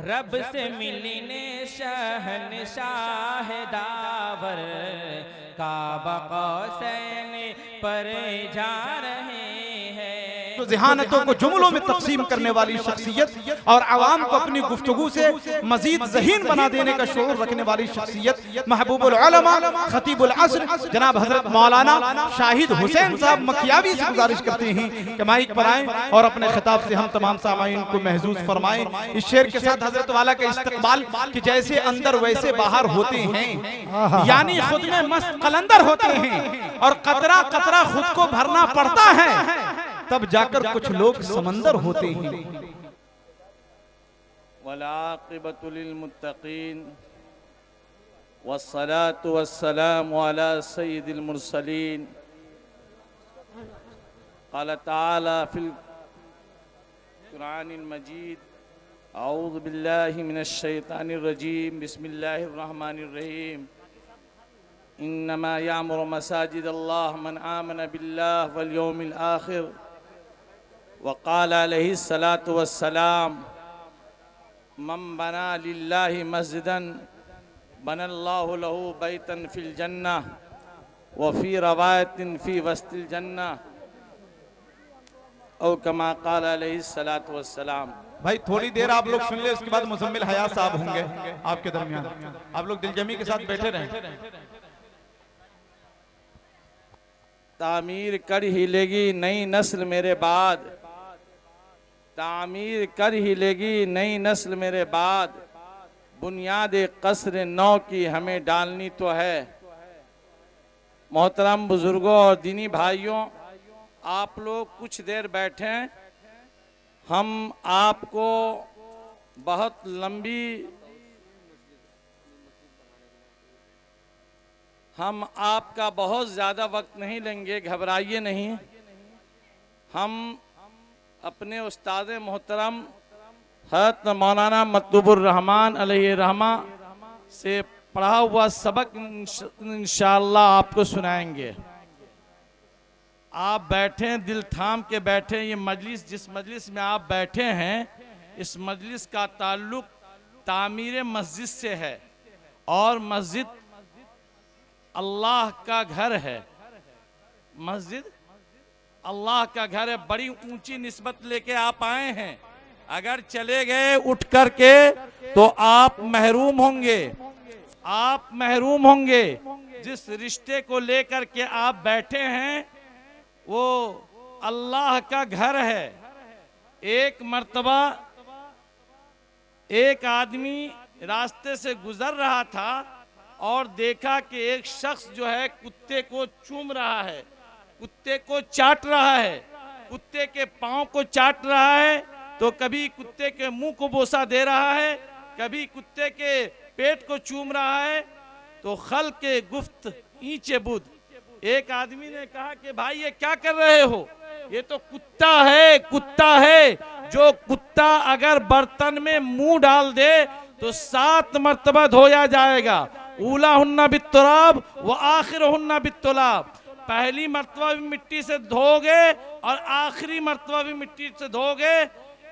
रब से मिलने शहंशाह दावर काबा कौसैन पर जा रहे हैं। तो ज़हानतों को जुमलों में तकसीम करने वाली शख्सियत और आवाम को अपनी गुफ्तगू से मजीद ज़हीन बना देने का शऊर रखने वाली शख्सियत महबूबुल उलमा खतीबुल असर जनाब हजरत मौलाना शाहिद हुसैन साहब मकियावी से गुजारिश करते हैं कि माइक पर आएं और अपने खिताब से हम तमाम सामाईन को महजूज फरमाएं। इस शेर के साथ हजरत वाला का इस्तकबाल कि जैसे अंदर वैसे बाहर होते हैं, यानी खुद में मस्त कलंदर होते हैं और कतरा कतरा खुद को भरना पड़ता है, तब जाकर कुछ लोग समंदर होते हैं। वलाक़िबतु लिलमुत्तक़ीन वस्सलातु वस्सलामु अला सय्यिदिल मुरसलीन। क़ाल तआला फ़िल क़ुरआनिल मजीद अऊज़ु बिल्लाहि मिनश शैतानिर रजीम बिस्मिल्लाहिर रहमानिर रहीम। इन्नमा यामुरु मसाजिदल्लाह मन आमन बिल्लाहि वल यौमिल आखिर वक़ाल अलैहिस्सलातु वस्सलाम मन बना लिल्लाहि मस्जिदन बनल्लाहु लहू बैतन फिल जन्नह व फी रवायतिन फी वस्तिल जन्नह औ कमा क़ाल अलैहिस्सलातु वस्सलाम। भाई थोड़ी देर आप लोग सुन ले, उसके बाद मुज़म्मिल हयात साहब होंगे आपके दरमियान। आप लोग दिलजमी के साथ बैठे रहें। तामीर कर ही लेगी नई नस्ल मेरे बाद, तामीर कर ही लेगी नई नस्ल मेरे बाद, बुनियाद कसर नौ की हमें डालनी तो है। मोहतरम बुजुर्गों और दीनी भाइयों, आप लोग कुछ देर बैठें, हम आपको बहुत लंबी हम आपका बहुत ज़्यादा वक्त नहीं लेंगे, घबराइए नहीं। हम अपने उस्ताद मोहतरम हज़रत मौलाना मतलुबुर रहमान अलैहि रहमा से पढ़ा हुआ सबक इंशाअल्लाह आपको सुनाएंगे। आप बैठें, दिल थाम के बैठें। ये मजलिस, जिस मजलिस में आप बैठे हैं, इस मजलिस का ताल्लुक तामीर मस्जिद से है और मस्जिद अल्लाह का घर है। मस्जिद अल्लाह का घर है। बड़ी ऊंची निस्बत लेके आप आए हैं, अगर चले गए उठ करके तो आप महरूम होंगे, आप महरूम होंगे। जिस रिश्ते को लेकर के आप बैठे हैं वो अल्लाह का घर है। एक मर्तबा एक आदमी रास्ते से गुजर रहा था और देखा कि एक शख्स जो है कुत्ते को चूम रहा है, कुत्ते को चाट रहा है, कुत्ते के पाँव को चाट रहा है, तो कभी कुत्ते के मुंह को बोसा दे रहा है, कभी कुत्ते के पेट को चूम रहा है। तो खल के गुफ्त ईंचे बुद, एक आदमी ने कहा कि भाई ये क्या कर रहे हो, ये तो कुत्ता है, कुत्ता है। जो कुत्ता अगर बर्तन में मुंह डाल दे तो 7 मर्तबा धोया जाएगा। ऊला हुन्ना बित्तुराब व आखिर हुन्ना बित्तुलाब। पहली मर्तबा भी मिट्टी से धोगे और आखिरी मर्तबा भी मिट्टी से धोगे।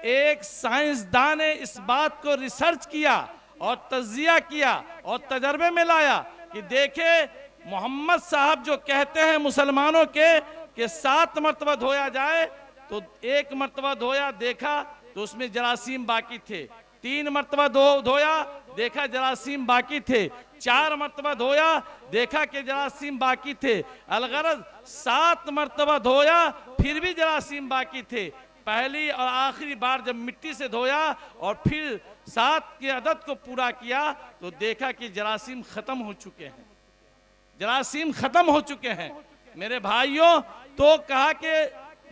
एक साइंसदान ने इस बात को रिसर्च किया और तज्जिया किया और तजर्बे में लाया कि देखे मोहम्मद साहब जो कहते हैं मुसलमानों के कि 7 मर्तबा धोया जाए, तो 1 मर्तबा धोया, देखा तो उसमें जरासीम बाकी थे। 3 मर्तबा धोया, देखा जरासीम बाकी थे। 4 मर्तबा धोया, देखा कि जरासीम बाकी थे। अलगरज 7 मर्तबा धोया, फिर भी जरासीम बाकी थे। पहली और आखिरी बार जब मिट्टी से धोया और फिर 7 के अदद को पूरा किया तो देखा कि जरासीम खत्म हो चुके हैं, जरासीम खत्म हो चुके हैं। मेरे भाइयों, तो कहा कि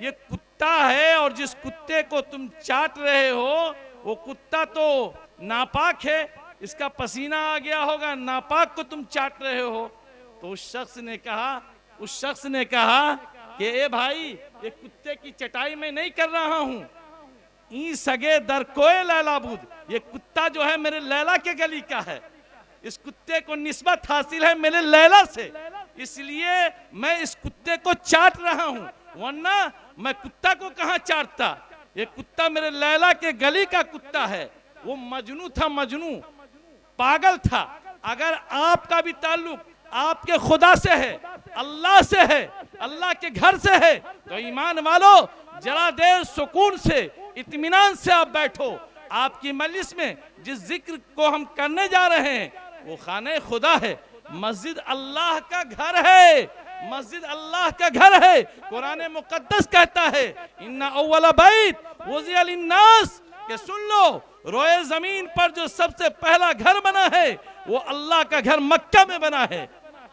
ये कुत्ता है और जिस कुत्ते को तुम चाट रहे हो वो कुत्ता तो नापाक है, इसका पसीना आ गया होगा, नापाक को तुम चाट रहे हो। तो उस शख्स ने कहा कि ए भाई, ये कुत्ते की चटाई में नहीं कर रहा हूं, ई सगे दर कोए लैलाबूद, ये कुत्ता जो है मेरे लैला के गली का है, इस कुत्ते को निस्बत हासिल है मेरे लैला से, इसलिए मैं इस कुत्ते को चाट रहा हूं, वरना मैं कुत्ता को कहां चाटता। ये कुत्ता मेरे लैला के गली का कुत्ता है, वो मजनू था, मजनू पागल था। अगर आपका भी ताल्लुक आपके खुदा से है, अल्लाह से है, अल्लाह के घर से है, तो ईमान वालों जरा देर सुकून से, इत्मीनान से आप बैठो। आपकी मजलिस में जिस जिक्र को हम करने जा रहे हैं वो खाने खुदा है, मस्जिद अल्लाह का घर है, मस्जिद अल्लाह का घर है। कुरान मुकद्दस कहता है इन्ना अव्वल बैत वुज़िअ लिन्नास, के सुन लो, रोए जमीन पर जो सबसे पहला घर बना है वो अल्लाह का घर मक्का में बना है,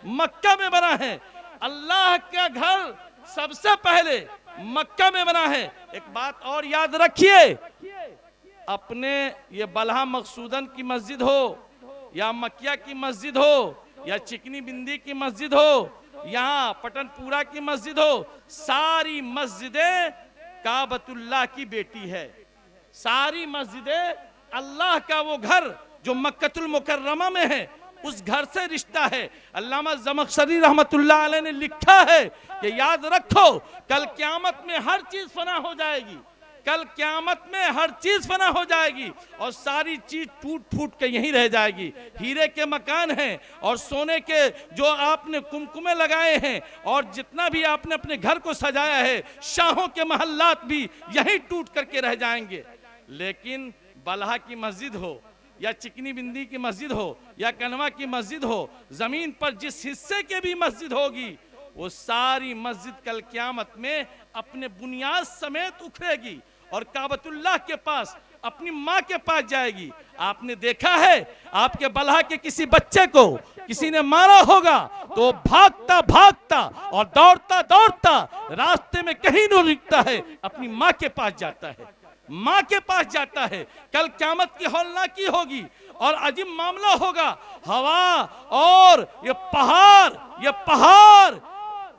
मक्का में बना है। अल्लाह का घर सबसे पहले मक्का में बना है। एक बात और याद रखिए, अपने ये बलहा मकसूदन की मस्जिद हो या मक्किया की मस्जिद हो या चिकनी बिंदी की मस्जिद हो, यहाँ पटनपुरा की मस्जिद हो, सारी मस्जिदें काबतुल्लाह की बेटी है। सारी मस्जिदें अल्लाह का वो घर जो मक्कतुल मुकर्रमा में है, उस घर से रिश्ता है। अल्लामा ज़मख़शरी रहमतुल्लाह अलैह ने लिखा है कि याद रखो कल क़यामत में हर चीज फना हो जाएगी, कल क़यामत में हर चीज फना हो जाएगी और सारी चीज टूट फूट के यहीं रह जाएगी। हीरे के मकान हैं और सोने के जो आपने कुमकुमे लगाए हैं और जितना भी आपने अपने घर को सजाया है, शाहों के महल्लात भी यहीं टूट करके रह जाएंगे। लेकिन बलहा की मस्जिद हो या चिकनी बिंदी की मस्जिद हो या कनवा की मस्जिद हो, जमीन पर जिस हिस्से के भी मस्जिद होगी वो सारी मस्जिद कल क़यामत में अपने बुनियाद समेत उखड़ेगी और काबतुल्लाह के पास, अपनी माँ के पास जाएगी। आपने देखा है आपके बलहा के किसी बच्चे को किसी ने मारा होगा तो भागता भागता और दौड़ता दौड़ता रास्ते में कहीं नहीं रुकता है, अपनी माँ के पास जाता है, माँ के पास जाता है। कल क़यामत की हौलनाकी होगी और अजीब मामला होगा। हवा और ये पहाड़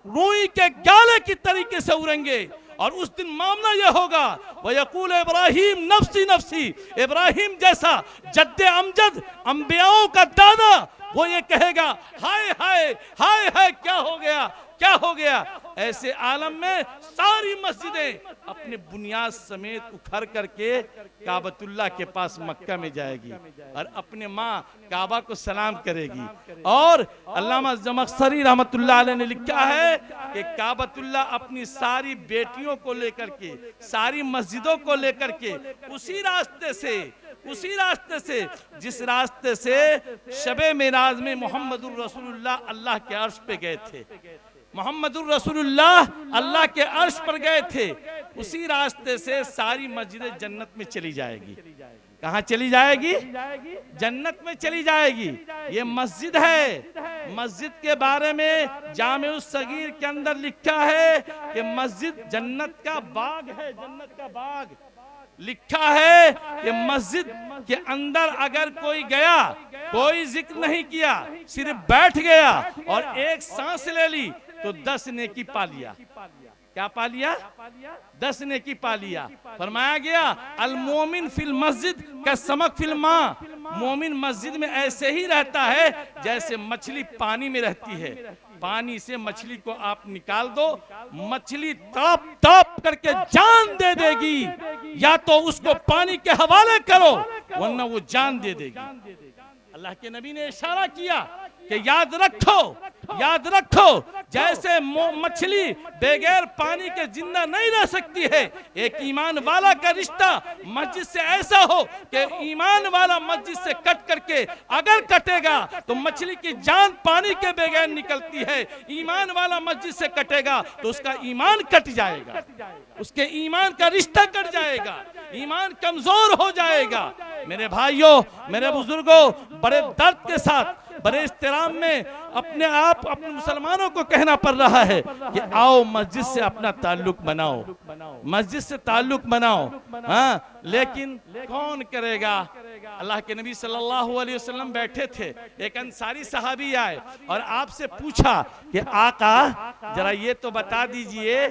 रूई के गाले की तरीके से उड़ेंगे और उस दिन मामला यह होगा वयक़ूल इब्राहिम नफ्सी नफ्सी, इब्राहिम जैसा जद्दे अमजद अंबियाओं का दादा वो ये कहेगा हाय हाय हाय हाय क्या हो गया, क्या हो गया। ऐसे आलम में सारी मस्जिदें अपने बुनियाद समेत उखड़ करके काबतुल्लाह के पास मक्का में जाएगी और अपने माँ काबा को सलाम करेगी। और अल्लामा ज़मख़शरी रहमतुल्लाह अलैह ने लिखा है कि काबतुल्लाह अपनी सारी बेटियों को लेकर के, सारी मस्जिदों को लेकर के उसी रास्ते से जिस रास्ते से शबे मेराज में मोहम्मदुर रसूलुल्लाह अल्लाह के अर्श पे गए थे, मोहम्मदुर रसूलुल्लाह अल्लाह के अर्श पर गए थे, उसी रास्ते से सारी मस्जिदें जन्नत में चली जाएगी। कहाँ चली जाएगी? जन्नत में चली जाएगी। ये मस्जिद है। मस्जिद के बारे में जामे-उस सगीर के अंदर लिखा है कि मस्जिद जन्नत का बाग है, जन्नत का बाग। लिखा है कि मस्जिद के अंदर अगर कोई गया, कोई जिक्र नहीं किया, सिर्फ बैठ गया और एक सांस ले ली तो 10 नेकी पा लिया। क्या पा लिया? 10 नेकी पा लिया। फरमाया गया अल मोमिन फिल मस्जिद का समक फिल माँ, मोमिन मस्जिद में ऐसे ही रहता है जैसे मछली पानी में रहती है। पानी से मछली को आप निकाल दो, मछली तड़प तड़प करके जान दे देगी, या तो उसको पानी के हवाले करो वरना वो जान दे देगी। अल्लाह के नबी ने इशारा किया कि याद रखो जैसे मछली बगैर पानी के जिंदा नहीं रह सकती है, एक ईमान वाला का रिश्ता मस्जिद से ऐसा हो कि ईमान वाला मस्जिद से कट करके अगर कटेगा तो मछली की जान पानी के बगैर निकलती है, ईमान वाला मस्जिद से कटेगा तो उसका ईमान कट जाएगा, उसके ईमान का रिश्ता कट जाएगा, ईमान कमजोर हो जाएगा। मेरे भाइयों, मेरे बुजुर्गों, बड़े दर्द के साथ, बड़े इस्तेराम में अपने मुसलमानों को कहना पड़ रहा है कि आओ मस्जिद से अपना ताल्लुक बनाओ, मस्जिद से ताल्लुक बनाओ। हाँ, लेकिन कौन करेगा? अल्लाह के नबी सल्लल्लाहु अलैहि वसल्लम बैठे थे, एक अंसारी सहाबी आए और आपसे पूछा कि आका जरा ये तो बता दीजिए,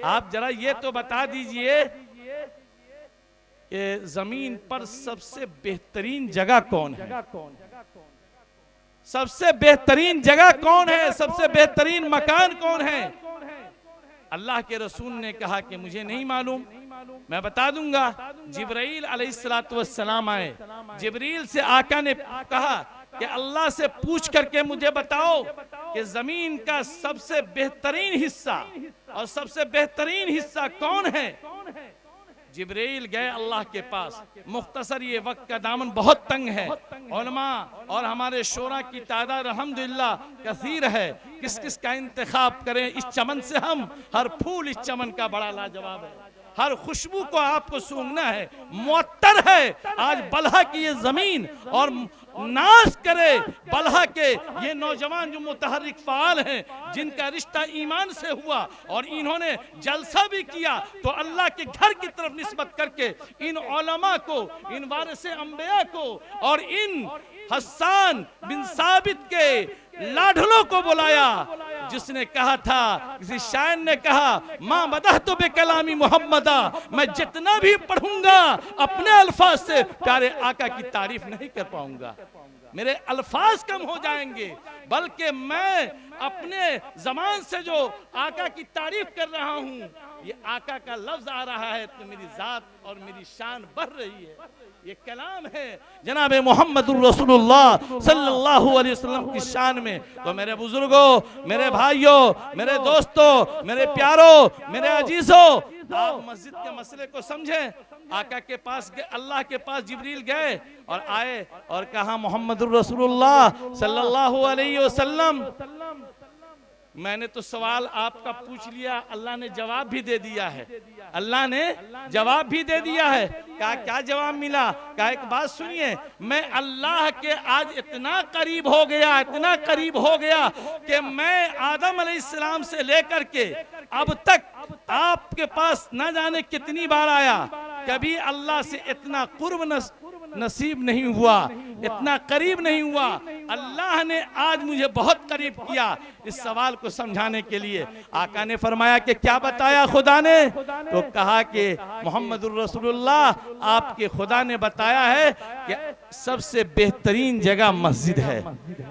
आप जरा ये तो बता दीजिए कि जमीन पर सबसे बेहतरीन जगह कौन है, सबसे बेहतरीन जगह कौन है, सबसे बेहतरीन मकान कौन है? अल्लाह के रसूल ने कहा कि मुझे नहीं मालूम, मैं बता दूंगा। जिब्राइल अलैहिस्सलातु वस्सलाम आए, जिब्रील से आका ने कहा कि अल्लाह से पूछ करके मुझे बताओ कि जमीन का सबसे बेहतरीन हिस्सा और सबसे बेहतरीन हिस्सा कौन है। जिब्रील गए अल्लाह के पास। मुख्तसर ये वक्त का दामन बहुत तंग है, उलमा और हमारे शोरा की तादाद अल्हम्दुलिल्लाह कसीर है, किस किस का इंतखाब करें। इस चमन से हम हर फूल इस चमन का बड़ा लाजवाब है, हर खुशबू को आपको सूंघना है, मुअत्तर है आज बलहा की ये जमीन। और नाश करे बलहा के ये नौजवान जो मुतहर्रिक फाल हैं, जिनका रिश्ता ईमान से हुआ और इन्होंने जलसा भी किया, तो अल्लाह के घर की तरफ निस्बत करके इन उलमा को, इन वारिसे अंबिया को और इन हस्सान बिन साबित के लाडलों को बुलाया, जिसने कहा था, किसी शायर ने कहा, मां मदह तो बेकलामी मोहम्मदा, मैं जितना भी पढ़ूंगा अपने अल्फाज से प्यारे आका की तारीफ नहीं कर पाऊंगा, मेरे अल्फाज कम हो जाएंगे, बल्कि मैं अपने जबान से जो आका की तारीफ कर रहा हूं, ये आका का लफ्ज आ रहा है तो मेरी जात और मेरी शान बढ़ रही है। ये कलाम है जनाब मोहम्मदुर रसूलुल्लाह सल्लल्लाहु अलैहि वसल्लम की शान में। तो मेरे बुजुर्गों, मेरे भाइयों, मेरे दोस्तों, मेरे प्यारों, मेरे अजीजों, आप मस्जिद के मसले को समझें। आका के पास अल्लाह के पास जिब्रील गए और आए और कहा, मोहम्मदुर रसूलुल्लाह सल्लल्लाहु अलैहि वसल्लम, मैंने तो सवाल आपका पूछ लिया, अल्लाह ने जवाब भी दे दिया है, अल्लाह ने जवाब भी दे दिया है। कहा क्या जवाब मिला? कहा एक बात सुनिए, मैं अल्लाह के आज इतना करीब हो गया, इतना करीब हो गया कि मैं आदम अलैहिस्सलाम से लेकर के अब तक आपके पास न जाने कितनी बार आया, कभी अल्लाह से इतना कुर्ब नसीब नहीं हुआ, इतना करीब नहीं हुआ। अल्लाह ने आज मुझे बहुत करीब किया। इस सवाल को समझाने के लिए आका ने फरमाया कि क्या बताया खुदा ने? तो कहा कि मोहम्मदुर रसूलुल्लाह, आपके खुदा ने बताया है कि सबसे बेहतरीन जगह मस्जिद है।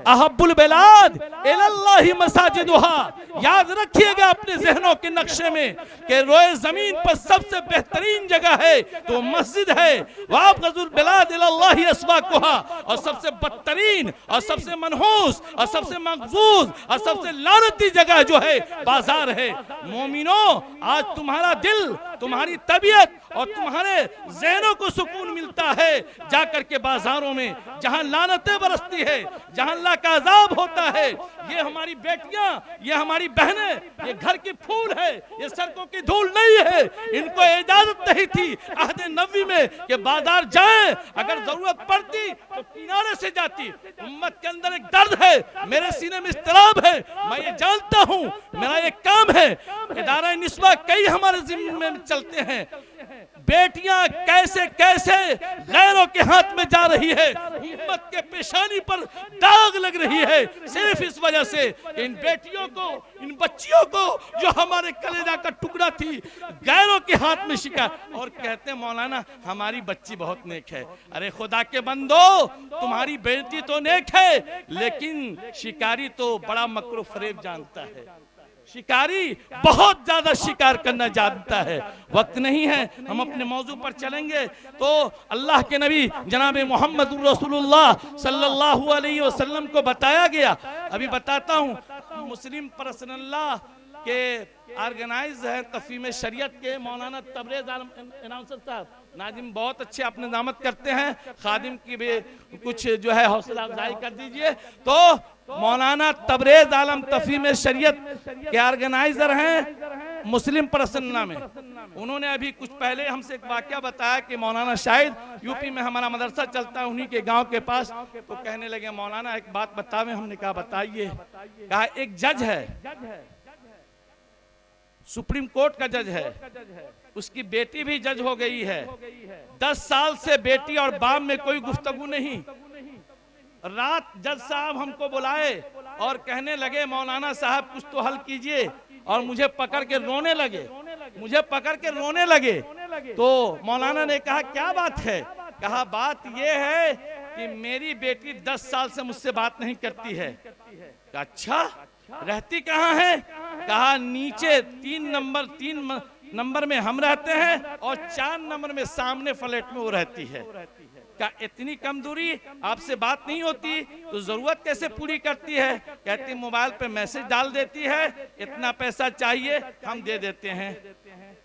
अहब्बुल बिलाद इलल्लाहि मसाजिदुहा। याद रखिएगा अपने जहनों के नक्शे में कि रोए जमीन पर सबसे बेहतरीन जगह है तो मस्जिद है। वाबगजुल बिलाद इलल्लाहि अस्वाकुहा। और सबसे बदतरीन और सबसे मनहूस और सबसे मकबूज और सबसे लानती जगह जो है बाजार है। मोमिनो, आज तुम्हारा दिल, तुम्हारी तबीयत और तुम्हारे ज़हनों को सुकून मिलता है जाकर के बाजारों में, जहां लानतें बरसती है, जहां अल्लाह का अज़ाब होता है। ये हमारी बेटियां, ये हमारी बहनें, ये घर की फूल है, ये सड़कों की धूल नहीं है। इनको इजाजत नहीं थी अहद नबी में कि बाजार जाएं, अगर जरूरत पड़ती तो किनारे से जाती। उम्मत के अंदर एक दर्द है, मेरे सीने में इस्तराब है, मैं ये जानता हूं, मेरा एक काम है। इदारा निस्बा कई हमारे जिम्मे में चलते हैं। बेटियां कैसे कैसे गैरों के हाथ में जा रही है, उम्मत के पेशानी पर दाग लग रही है, सिर्फ इस वजह से इन बेटियों को, इन बच्चियों को जो हमारे कलेजा का टुकड़ा थी, गैरों के हाथ में शिकार। और कहते हैं मौलाना हमारी बच्ची बहुत नेक है। अरे खुदा के बंदो, तुम्हारी बेटी तो नेक है, लेकिन शिकारी तो बड़ा मकरू फरेब जानता है। शिकारी बहुत ज्यादा शिकार करना जानता है। वक्त नहीं है, हम अपने मौजू पर चलेंगे। तो अल्लाह के नबी जनाब मोहम्मद रसूलुल्लाह सल्लल्लाहु अलैहि वसल्लम को बताया गया। अभी बताता हूँ, मुस्लिम पर्सनल्लाह के ऑर्गेनाइज है तफहीम शरीयत के मौलाना तबरेज अनाउंसर साहब, नाजिम बहुत अच्छे अपने दामत करते हैं, खादिम की भी कुछ जो है हौसला अफजाई कर दीजिए। तो मौलाना तबरेज आलम तफहीम शरीयत के ऑर्गेनाइजर हैं मुस्लिम पर्सनल्लाह में। उन्होंने अभी कुछ पहले हमसे एक वाकया बताया कि मौलाना शायद यूपी में हमारा मदरसा चलता है उन्हीं के गांव के पास, तो कहने लगे मौलाना एक बात बतावे। हमने कहा बताइए। कहा एक जज है, सुप्रीम कोर्ट का जज है, उसकी बेटी भी जज हो गई है। 10 साल से बेटी और बाप में कोई गुफ्तगू नहीं। रात जज साहब हमको बुलाए और कहने लगे मौलाना साहब कुछ तो हल कीजिए, और मुझे पकड़ के रोने लगे, मुझे पकड़ के रोने लगे। तो मौलाना ने कहा क्या बात है? कहा बात यह है कि मेरी बेटी 10 साल से मुझसे बात नहीं करती है। अच्छा, रहती कहाँ है? कहा नीचे 3 नंबर नंबर में हम रहते हैं और 4 नंबर में सामने फ्लैट में वो रहती है। क्या इतनी कम दूरी आपसे बात नहीं होती तो जरूरत कैसे पूरी करती है? कहती मोबाइल पे मैसेज डाल देती है, इतना पैसा चाहिए हम दे देते हैं।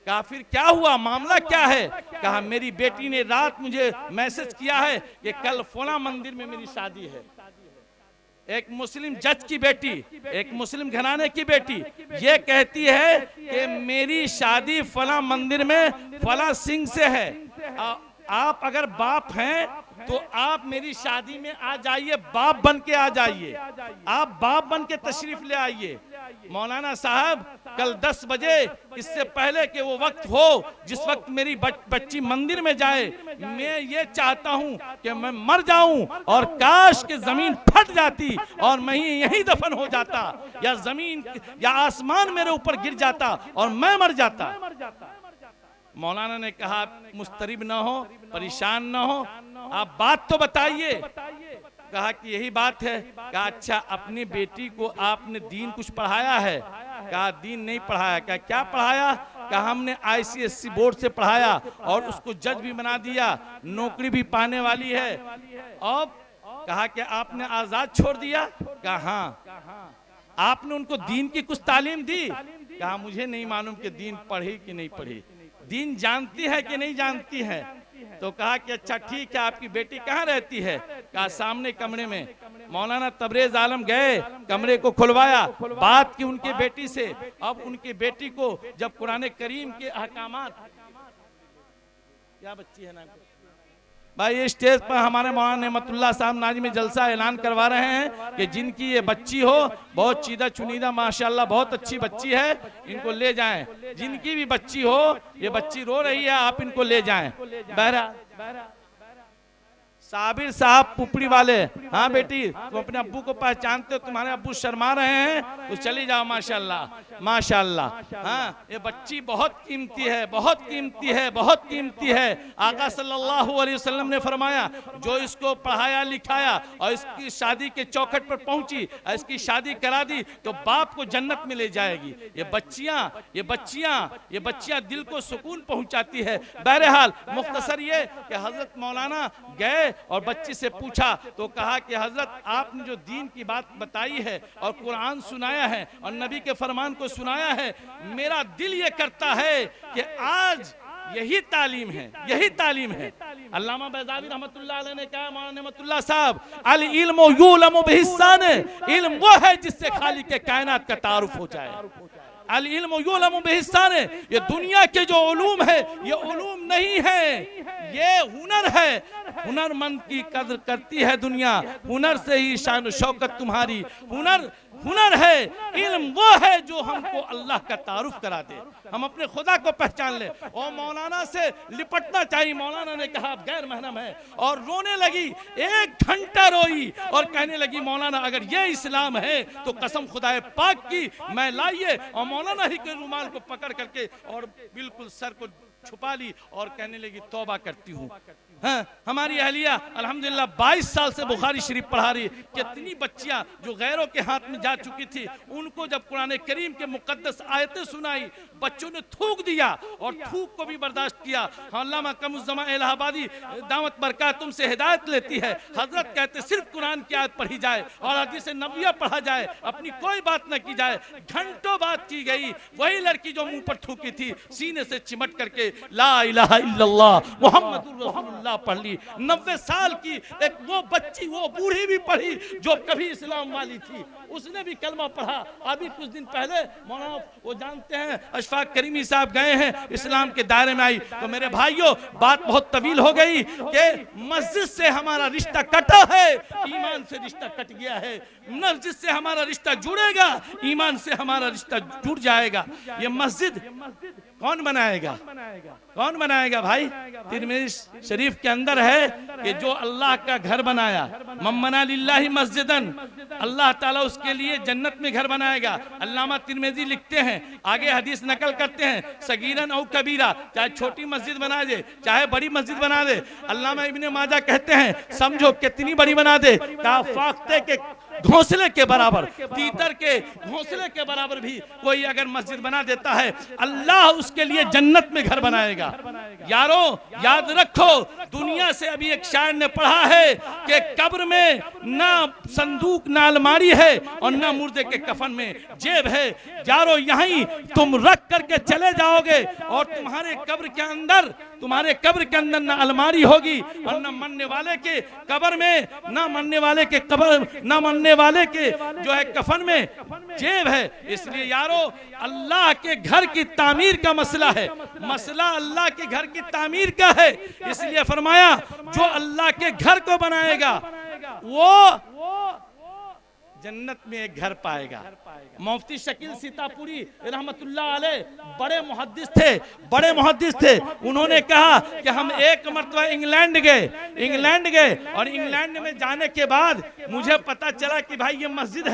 कहा फिर क्या हुआ, मामला क्या है? कहा मेरी बेटी ने रात मुझे मैसेज किया है कि कल फला मंदिर में मेरी शादी है। एक मुस्लिम जज की बेटी, एक मुस्लिम घराने की बेटी ये कहती है कि मेरी शादी फला मंदिर में फला सिंह से है, आप अगर बाप हैं तो आप मेरी शादी में आ जाइए, बाप बन के आ जाइए, आप बाप बन के तशरीफ ले आइए। मौलाना साहब कल 10 बजे, इससे पहले कि वो वक्त हो जिस वक्त मेरी बच्ची मंदिर में जाए, मैं ये चाहता हूं कि मैं मर जाऊं और काश के जमीन फट जाती और मैं यहीं दफन हो जाता, या जमीन या आसमान मेरे ऊपर गिर जाता और मैं मर जाता। मौलाना ने कहा मुस्तरिब ना हो, परेशान ना हो, आप बात तो बताइए। कहा कि यही बात है। कहा अच्छा अपनी बेटी को आपने दीन कुछ पढ़ाया है? कहा दीन नहीं पढ़ाया। कहा क्या पढ़ाया? कहा हमने ICSE बोर्ड से पढ़ाया और उसको जज भी बना दिया, नौकरी भी पाने वाली है। और कहा कि आपने आजाद छोड़ दिया? कहा हाँ। आपने उनको दीन की कुछ तालीम दी? कहा मुझे नहीं मालूम कि दीन पढ़ी कि नहीं पढ़ी, दीन जानती है कि नहीं जानती है। तो कहा कि अच्छा ठीक है, आपकी बेटी कहाँ रहती है? कहा सामने कमरे में। मौलाना तबरेज आलम गए, कमरे को खुलवाया, बात की उनकी बेटी से। अब उनकी बेटी को जब कुरान करीम के अहकामात, क्या बच्ची है ना भाई, ये स्टेज पर हमारे मौलाना नेमतुल्लाह साहब नाजी में जलसा ऐलान करवा रहे हैं कि जिनकी ये बच्ची हो, बहुत चीदा चुनीदा माशाल्लाह बहुत अच्छी बच्ची है, इनको ले जाएं। जिनकी भी बच्ची हो, ये बच्ची रो रही है, आप इनको ले जाएं। बहरा साबिर साहब पुपड़ी वाले, हाँ बेटी तुम अपने अब्बू को पहचानते हो, तुम्हारे अब्बू शर्मा रहे हैं तो चली जाओ। माशाल्लाह माशाल्लाह। हाँ ये बच्ची बहुत कीमती है, बहुत कीमती है, बहुत कीमती है। आका सल्लल्लाहु अलैहि वसल्लम ने फरमाया जो इसको पढ़ाया लिखाया और इसकी शादी के चौखट पर पहुंची, इसकी शादी करा दी तो बाप को जन्नत में ले जाएगी। ये बच्चियां दिल को सुकून पहुंचाती है। बहरहाल मुख्तसर ये कि हजरत मौलाना गए और बच्ची से पूछा तो कहा कि हजरत आपने जो दीन की बात बताई है और कुरान सुनाया है और नबी के फरमान को सुनाया है, मेरा दिल ये करता है कि आज यही तालीम है, यही तालीम है। अल्लामा बैज़ावी रहमतुल्लाह अलैह ने कहा, मौलाना नेमतुल्लाह साहब, अल इल्मु युलमु बिहिस्सान, इल्म वो है जिससे खालिक के कायनात का तारुफ हो जाए। अल इल्मु युलमु बिहिस्सान, ये दुनिया के जो उलूम है ये उलूम नहीं है, ये हुनर है। हुनरमंद की कद्र करती है दुनिया, हुनर से ही शान शौकत तुम्हारी। हुनर है, इल्म वो है जो हमको अल्लाह का तारुफ करा दे, हम अपने खुदा को पहचान ले। और मौलाना से लिपटना चाहिए। मौलाना ने कहा गैर महरम है और रोने लगी, 1 घंटा रोई और कहने लगी मौलाना अगर ये इस्लाम है तो कसम खुदाए पाक की मैं लाइए। और मौलाना ही के रुमाल को पकड़ करके और बिल्कुल सर को छुपा ली और कहने लगी तौबा करती हूँ। हाँ, हमारी अहलिया अल्हम्दुलिल्लाह 22 साल से बुखारी शरीफ पढ़ा रही। कितनी बच्चियां जो गैरों के हाथ में जा चुकी थी, उनको जब कुरान करीम के मुकद्दस आयतें सुनाई, बच्चों ने थूक दिया और थूक को भी बर्दाश्त किया। अल्लामा कमुज़्ज़मा इलाहाबादी दावत बरकत तुमसे हिदायत लेती है, हजरत कहते सिर्फ कुरान की आयत पढ़ी जाए और हदीस नबविया पढ़ा जाए, अपनी कोई बात न की जाए। घंटों बात की गई। वही लड़की जो मुंह पर थूकी थी, सीने से चिमट करके ला इलाहा इल्लल्लाह मुहम्मदुर रसूलुल्लाह पढ़ ली। 90 साल की एक वो बच्ची, वो बूढ़ी भी पढ़ी जो कभी इस्लाम वाली थी, उसने भी कलमा पढ़ा। अभी कुछ दिन पहले मौलाना वो जानते हैं अशफाक करीमी साहब गए हैं, इस्लाम के दायरे में आई। तो मेरे भाइयों बात बहुत तवील हो गई कि मस्जिद से हमारा रिश्ता कटा है, ईमान से रिश्ता कट गया है। मस्जिद से हमारा रिश्ता जुड़ेगा, ईमान से हमारा रिश्ता जुड़ जाएगा। ये मस्जिद कौन बनाएगा? कौन बनाएगा भाई? तिरमिज़ी शरीफ के अंदर है कि जो अल्लाह का घर बनाया, मम्मना लिल्लाहि मस्जिदन, अल्लाह ताला उसके लिए जन्नत में घर बनाएगा। अल्लामा तिरमिज़ी लिखते हैं, आगे हदीस नकल करते हैं, सगीरन औ कबीरा, चाहे छोटी मस्जिद बना दे चाहे बड़ी मस्जिद बना दे। अल्लामा इब्ने माजा कहते हैं समझो कितनी बड़ी बना दे, कहा फाख्ते के घोंसले के बराबर, तीतर के घोंसले के बराबर भी कोई अगर मस्जिद बना देता है, अल्लाह उसके लिए जन्नत में घर बनाएगा। यारों याद रखो, दुनिया से अभी एक शायर ने पढ़ा है कि कब्र में ना संदूक ना अलमारी है और ना मुर्दे के कफन में जेब है। यारों यहीं तुम रख करके चले जाओगे और तुम्हारे कब्र के अंदर ना अलमारी होगी और ना मरने वाले के कब्र में, ना मरने वाले के कब्र, ना मरने वाले के जो है कफन में जेब है। इसलिए यारों अल्लाह के घर की तामीर का मसला है, मसला अल्लाह के घर की तामीर का है। इसलिए फरमाया जो अल्लाह के घर को बनाएगा वो जन्नत में एक घर पाएगा। मुफ्ती शकील सीतापुरी रहमतुल्लाह अलैह बड़े मुहद्दिस थे। उन्होंने कहा कि हम एक मर्तबा इंग्लैंड गए और इंग्लैंड में जाने के बाद मुझे पता चला कि भाई ये मस्जिद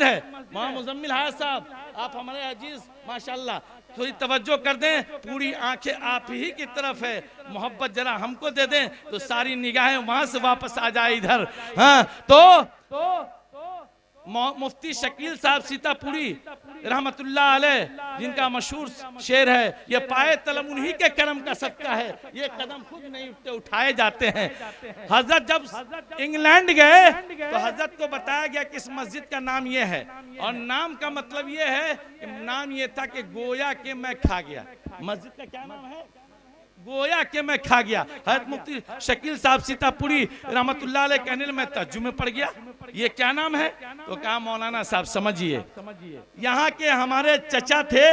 है। वहाँ मुजम्मिल हाय साहब, आप हमारे अजीज माशाल्लाह, थोड़ी तवज्जो कर दें, पूरी आंखें आप ही की तरफ है, मोहब्बत जरा हमको दे दें तो सारी निगाहें वहां से वापस आ जाए इधर। हाँ, तो मुफ्ती शकील साहब सीतापुरी रहमतुल्लाह अलैह, जिनका मशहूर शेर है, ये पाए तलम उन्हीं के करम का सदका है, ये कदम खुद नहीं उठाए जाते हैं। हजरत जब इंग्लैंड गए तो हजरत को बताया गया कि इस मस्जिद का नाम ये है, और नाम का मतलब ये है कि नाम ये था कि गोया के मैं खा गया। मस्जिद का क्या नाम है? गोया के मैं खा गया। हजरत मुफ्ती शकील साहब सीतापुरी रहमतुल्लाह अलैह कहने लगे, मैं तर्जुमे में पड़ गया, ये क्या नाम है? तो कहा मौलाना साहब समझिए, यहाँ के हमारे चचा थे,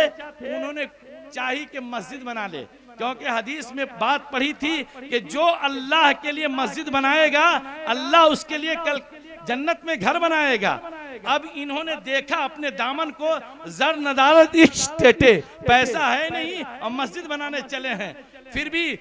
उन्होंने चाहिए कि मस्जिद बना ले, क्योंकि हदीस में बात पढ़ी थी कि जो अल्लाह के लिए मस्जिद बनाएगा अल्लाह उसके लिए कल जन्नत में घर बनाएगा। अब इन्होंने देखा अपने दामन को, जर नदारत इश्टेटे, पैसा है नहीं और मस्जिद बनाने चले हैं, फिर भी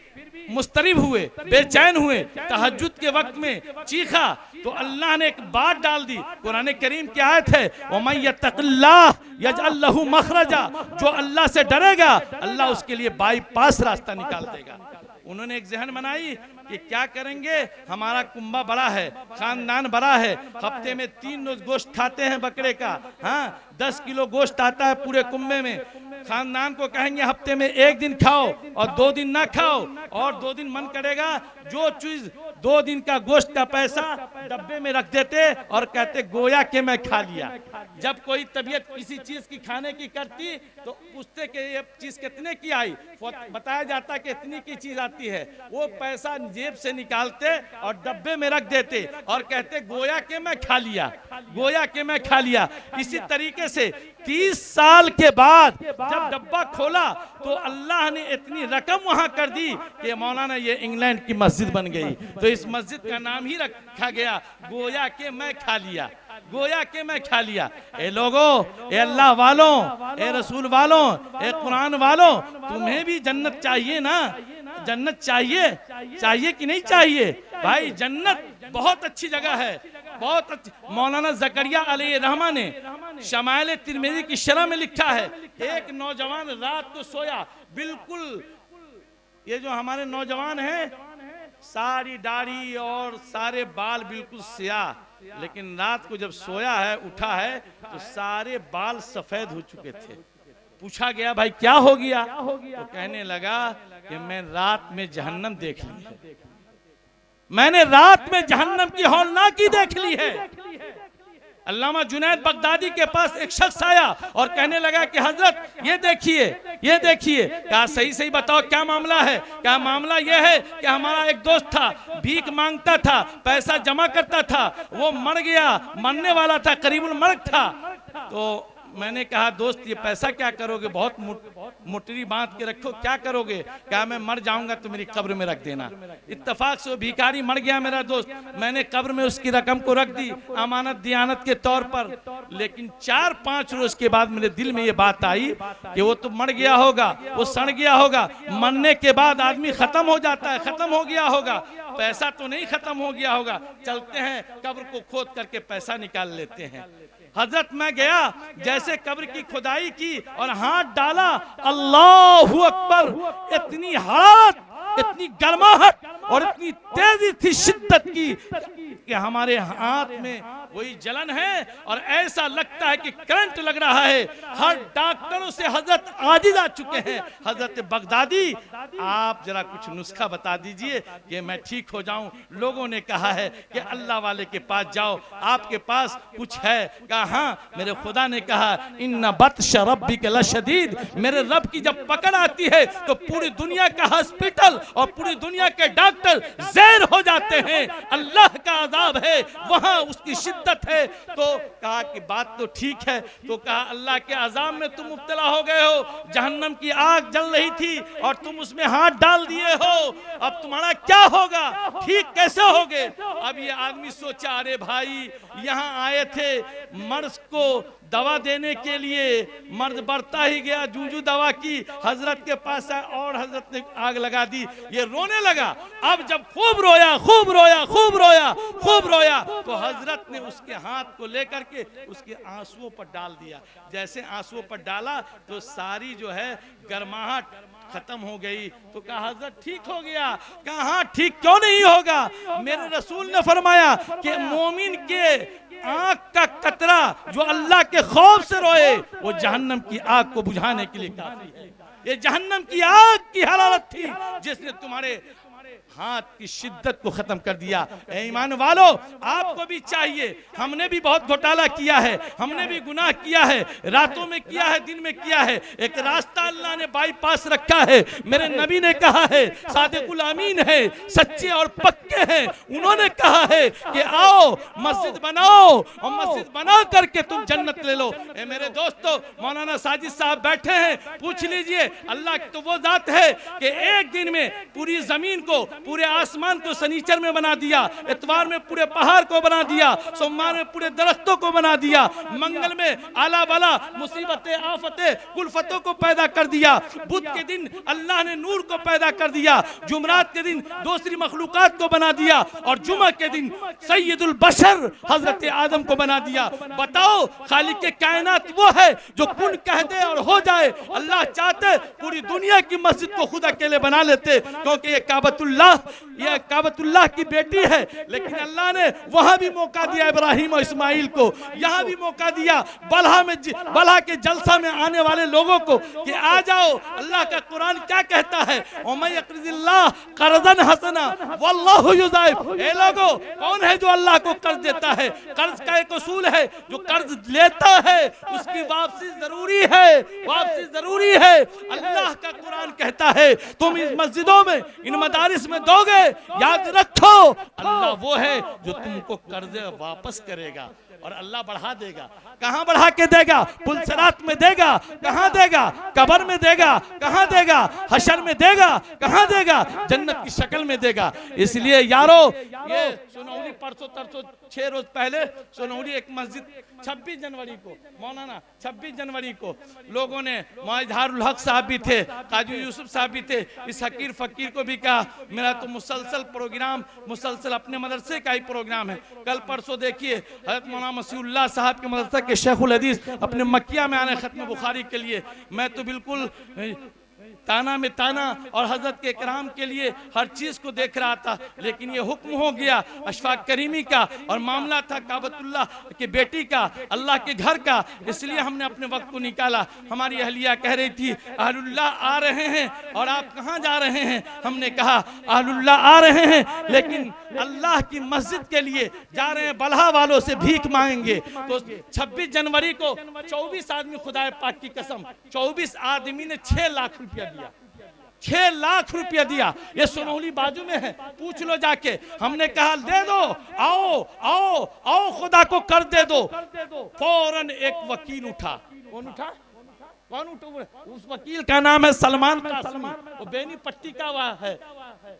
मुस्तरिब हुए, बेचैन हुए, तहज्जुद के वक्त में चीखा तो अल्लाह ने एक बात डाल दी। कुरान करीम की आयत है, वमन यत्तक़िल्लाह यजअल लहू मखरजा, जो अल्लाह से डरेगा अल्लाह उसके लिए बाईपास रास्ता निकाल देगा। उन्होंने एक जहन बनाई कि क्या करेंगे, हमारा कुंबा बड़ा है, खानदान बड़ा है, हफ्ते में 3 रोज गोश्त खाते हैं बकरे का, हाँ 10 किलो गोश्त आता है पूरे कुंबे में। खानदान को कहेंगे हफ्ते में 1 दिन खाओ और 2 दिन ना खाओ, और 2 दिन मन करेगा जो चीज 2 दिन का गोश्त का पैसा डब्बे में रख देते और कहते गोया के मैं खा लिया। जब कोई तबीयत किसी चीज की खाने की करती तो पूछते कि ये चीज कितने की आई, बताया जाता कि इतनी की चीज आती है, वो पैसा जेब से निकालते और डब्बे में रख देते और कहते गोया के मैं खा लिया, गोया के मैं खा लिया। इसी तरीके से 30 साल के बाद जब डब्बा खोला तो अल्लाह ने इतनी रकम वहां कर दी कि मौलाना ये इंग्लैंड की मस्जिद बन गई। तो इस मस्जिद का नाम ही रखा गया गोया के मैं खा लिया, गोया के मैं खा लिया। ए लोगों, ए अल्लाह वालों, ए रसूल वालों, ए कुरान वालों, तुम्हें भी जन्नत चाहिए ना? जन्नत चाहिए कि नहीं चाहिए? भाई जन्नत बहुत अच्छी जगह है, बहुत अच्छी। मौलाना ज़करिया अलैहि रहमा ने शमाइल तिरमिज़ी की शरह में लिखा है, एक नौजवान रात को सोया, बिल्कुल ये जो हमारे नौजवान हैं सारी दाढ़ी और सारे बाल बिल्कुल स्याह, लेकिन रात को जब सोया है, उठा है तो सारे बाल सफेद हो चुके थे। पूछा गया भाई क्या हो गया? तो कहने लगा कि मैं रात में जहन्नम देख ली है, मैंने रात में जहन्नम की हौलनाकी देख ली है। अल्लामा जुनैद बगदादी के पास एक शख्स आया और कहने लगा कि हजरत ये देखिए, ये देखिए। कहा सही बताओ क्या मामला है? क्या मामला यह है कि हमारा एक दोस्त था, भीख मांगता था, पैसा जमा करता था, वो मर गया, मरने वाला था, करीबुल मर्ग था। तो मैंने कहा दोस्त ये पैसा क्या करोगे? बहुत मोटरी बांध के रखो, क्या करोगे? कहा मैं मर जाऊंगा तो मेरी कब्र में रख देना। इत्तेफाक से वो भिखारी मर गया मेरा दोस्त, मैंने कब्र में उसकी रकम को रख दी अमानत दियानत के तौर पर। लेकिन 4-5 रोज के बाद मेरे दिल में ये बात आई कि वो तो मर गया होगा, वो सड़ गया होगा, मरने के बाद आदमी खत्म हो जाता है, खत्म हो गया होगा, पैसा तो नहीं खत्म हो गया होगा, चलते हैं कब्र को खोद करके पैसा निकाल लेते हैं। हजरत मैं गया, जैसे कब्र की खुदाई की और हाथ डाला, अल्लाहु अकबर, इतनी हरारत, इतनी गर्माहट और इतनी तेजी थी शिद्दत की, कि हमारे हाथ में वही जलन है और ऐसा लगता है कि करंट लग रहा है। हर डॉक्टरों से हजरत आजिज आ चुके हैं। हजरत बगदादी, आप जरा कुछ नुस्खा बता दीजिए कि मैं ठीक हो जाऊं। लोगों ने कहा है कि अल्लाह वाले के पास जाओ, आपके पास कुछ है? कहा हाँ। मेरे खुदा ने कहा इन्ना बत्श रब्बिक लशदीद, मेरे रब की जब पकड़ आती है तो पूरी दुनिया का हॉस्पिटल और पूरी दुनिया के डॉक्टर ज़ेर हो जाते हैं। अल्लाह का अजाब है, वहां उसकी शिद्दत है। तो कहा कि बात तो ठीक है। तो कहा अल्लाह के अजाब में तुम मुब्तला हो गए हो, जहन्नम की आग जल रही थी और तुम उसमें हाथ डाल दिए हो, अब तुम्हारा क्या होगा, ठीक कैसे होगे? अब ये आदमी सोचा अरे भाई यहाँ आए थे मर्ज को दवा देने के लिए, मर्ज बढ़ता ही गया, जूझू दवा की, हजरत के पास आए और हजरत ने आग लगा दी। ये रोने लगा। अब जब खूब रोया खूब रोया खूब रोया खूब रोया तो हजरत ने उसके हाथ को लेकर के उसके आंसुओं पर डाल दिया। जैसे आंसुओं पर डाला तो सारी जो है गर्माहट खत्म हो गई। तो कहा हजरत ठीक हो गया। कहा हाँ ठीक क्यों नहीं होगा? मेरे रसूल ने फरमाया कि मोमिन के आंख का कतरा जो अल्लाह के खौफ से रोए वो जहन्नम की आग को बुझाने के लिए काफी है। ये जहन्नम की आग की हरारत थी जिसने तुम्हारे हाथ की शिद्दत को खत्म कर दिया। ईमान वालों, आपको भी चाहिए, हमने भी बहुत घोटाला किया है, हमने भी गुनाह किया है, रातों में किया है, दिन में किया है। एक रास्ता अल्लाह ने बाईपास रखा है। मेरे नबी ने कहा है सादिकुल अमीन है, सच्चे और पक्के हैं। उन्होंने कहा है कि आओ मस्जिद बनाओ और मस्जिद बना करके तुम जन्नत ले लो। मेरे दोस्तों, मौलाना साजिद साहब बैठे हैं, पूछ लीजिए अल्लाह तो वो जात है कि एक दिन में पूरी जमीन को, पूरे आसमान को सनीचर में बना दिया, इतवार में पूरे पहाड़ को बना दिया, सोमवार में पूरे दरख्तों को बना दिया, मंगल में आला बला मुसीबतें आफतें कुलफतों को पैदा कर दिया, बुध के दिन अल्लाह ने नूर को पैदा कर दिया, जुमरात के दिन दूसरी मखलूकात को बना दिया और जुमा के दिन सैयदुल बशर हजरत आदम को बना दिया। बताओ खालिक के कायनात वो है जो कुन कह दे और हो जाए। अल्लाह चाहते पूरी दुनिया की मस्जिद को खुद अकेले बना लेते, क्योंकि ये काबतुल्लाह की बेटी है। लेकिन अल्लाह ने वहां भी मौका दिया इब्राहिम और इस्माइल को, यहाँ भी मौका दिया बलहा के जलसा में आने वाले लोगों को कि आ जाओ। अल्लाह का कुरान क्या कहता है? कर्ज़न हसना वल्लाहु युज़ाइफ। ए लोगों, कौन है जो अल्लाह को कर्ज देता है? कर्ज का एक उसूल है, जो कर्ज लेता है उसकी वापसी जरूरी है, वापसी जरूरी है। अल्लाह का कुरान कहता है तुम इस मस्जिदों में, इन मदारिस में दोगे, याद रखो अल्लाह वो है जो तुमको कर्ज वापस करेगा और अल्लाह बढ़ा देगा। कहां बढ़ा के देगा? पुलसरात में देगा। कहां देगा? कब्र में देगा। कहां देगा? हशर में देगा। कहां देगा? जन्नत की शक्ल में देगा। इसलिए यारो, ये सोनौली परसों तरसों 6 रोज पहले सोनौली एक मस्जिद 26 जनवरी को, मौलाना 26 जनवरी को लोगों ने, मौइजहारुल हक साहब भी थे, काजू यूसुफ साहब भी थे, इस हकीर फकीर को भी कहा मेरा तो मुसलसल प्रोग्राम, मुसलसल अपने मदरसे का ही प्रोग्राम है। कल परसों देखिए हज़रत मौलाना मसीहुल्लाह साहब के मदरसा के शेखुल हदीस अपने मक्किया में आने खत्म बुखारी के लिए, मैं तो बिल्कुल ताना में ताना और हजरत के इकराम के लिए हर चीज़ को देख रहा था। लेकिन ये हुक्म हो गया अशफाक करीमी का और मामला था काबतुल्लाह की बेटी का, अल्लाह के घर का, इसलिए हमने अपने वक्त को निकाला। हमारी अहलिया कह रही थी अहलुल्लाह आ रहे हैं और आप कहाँ जा रहे हैं? हमने कहा अहलुल्लाह आ रहे हैं लेकिन अल्लाह की मस्जिद के लिए जा रहे हैं, बलहा वालों से भीख मांगेंगे। तो 26 जनवरी को 24 आदमी, खुदा पाक की कसम 24 आदमी ने 6 लाख रुपया दिया, 6 लाख रुपया दिया। ये सोनौली बाजू में है, पूछ लो जाके। हमने कहा दे दो, आओ आओ आओ खुदा को कर दे दो। फौरन एक वकील उठा। कौन उठा? कौन उठा? उस वकील का नाम है सलमान कासमी, वो बेनी पट्टी का है।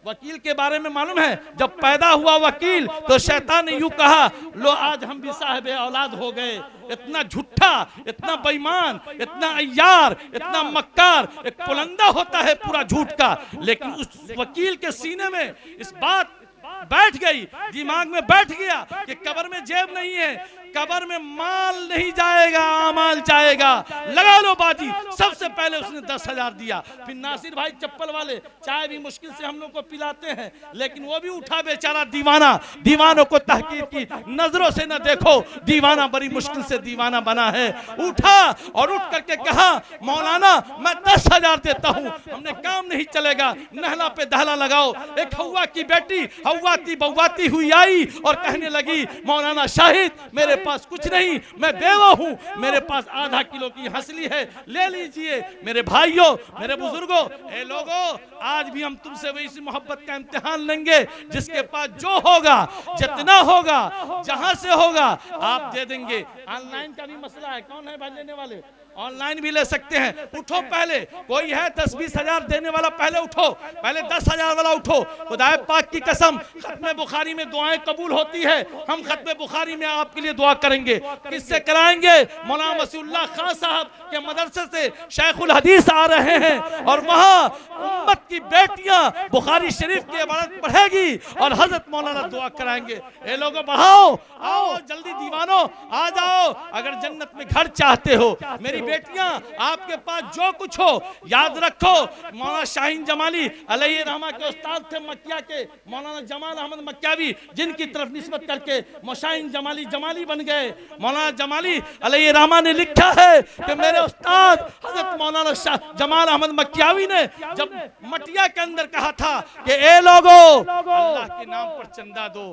वकील के बारे में मालूम है, जब पैदा हुआ वकील तो शैतान ने यूं कहा लो आज हम भी साहिब औलाद हो गए। इतना झूठा, इतना बेईमान, इतना अय्यार, इतना मक्कार, एक पुलंदा होता है पूरा झूठ का। लेकिन उस वकील के सीने में इस बात बैठ गई, दिमाग में बैठ गया कि कब्र में जेब नहीं है, कब्र में माल नहीं जाएगा, अमाल जाएगा। लगा लो बाजी। सबसे पहले उसने 10,000 दिया। फिर नासिर भाई चप्पल वाले चाय भी मुश्किल से हम लोग को पिलाते हैं, लेकिन वो भी उठा बेचारा दीवाना। दीवानों को तहकीर की नजरों से न देखो, दीवाना बड़ी मुश्किल से दीवाना बना है। उठा और उठ करके कहा, मौलाना मैं 10,000 देता हूँ। हमने काम नहीं चलेगा, नहला पे दहला लगाओ। एक हवा की बेटी हवाती बवाती हुई आई और कहने लगी, मौलाना शाहिद मेरे पास कुछ नहीं, मैं बेवा हूँ, मेरे पास आधा किलो की हंसली है, ले लीजिए। मेरे भाइयों, मेरे बुजुर्गों, ए लोगों, आज भी हम तुमसे वही मोहब्बत का इम्तिहान लेंगे। जिसके पास जो होगा, जितना होगा, जहां से होगा आप दे देंगे। ऑनलाइन का भी मसला है, कौन है भाई लेने वाले? ऑनलाइन भी ले सकते हैं। उठो पहले, कोई है 10-20 हजार देने वाला? पहले उठो, पहले 10,000 वाला उठो। खुदाए पाक की कसम, खत्म बुखारी में दुआएं कबूल होती है। हम खत्म बुखारी में आपके लिए दुआ करेंगे। किससे कराएंगे? मौलाना मसीहुल्लाह खान साहब के मदरसे से शेखुल हदीस आ रहे हैं और वहां उम्मत की बेटियां बुखारी शरीफ की इबारत पढ़ेगी और हजरत मौलाना दुआ कराएंगे। ए लोगों बढ़ाओ, आओ जल्दी दीवानो, आ जाओ। अगर जन्नत में घर चाहते हो, मेरी बेटियां, आपके पास जो कुछ हो, याद रखो मौलाना शाहीन जमाली अलैहि रहमा के उस्ताद थे मक्किया के, मौलाना जमाल अहमद मक्यावी, जिनकी तरफ निस्बत करके शाहीन जमाली जमाली बन गए। मौलाना जमाली अलैहि रहमा ने लिखा है कि मेरे उस्ताद हजरत मौलाना जमाल अहमद मक्यावी ने जब मटिया के अंदर कहा था कि ए लोगो अल्लाह के नाम पर चंदा दो,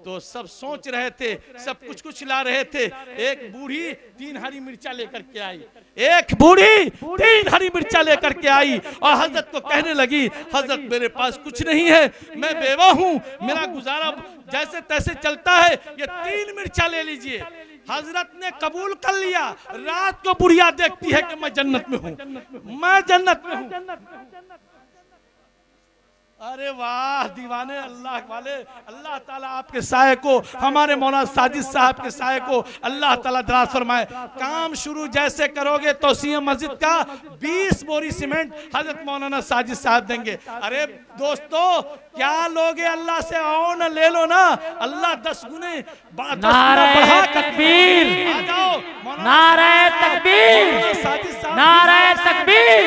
तो सब सोच रहे थे, सब कुछ ला रहे थे। एक बूढ़ी 3 हरी मिर्चा लेकर के आई, एक बूढ़ी 3 हरी मिर्चा लेकर के आई और हजरत को कहने लगी, हजरत मेरे पास कुछ नहीं है, मैं बेवा हूँ, मेरा गुजारा जैसे तैसे चलता है, ये 3 मिर्चा ले लीजिए। हजरत ने कबूल कर लिया। रात को बुढ़िया देखती है कि मैं जन्नत में हूँ, मैं जन्नत में हूँ। अरे वाह दीवाने अल्लाह वाले, अल्लाह ताला आपके साये को, हमारे मौलाना साजिद साहब के साये को अल्लाह ताला दराज फरमाए। काम शुरू जैसे करोगे तौसीह मस्जिद का 20 बोरी सीमेंट हजरत मौलाना साजिद साहब देंगे। अरे दोस्तों क्या लोगे अल्लाह से? आओ ना, ले लो ना, अल्लाह 10 गुने नारे तकबीर, नारे तकबीर, नारे तकबीर।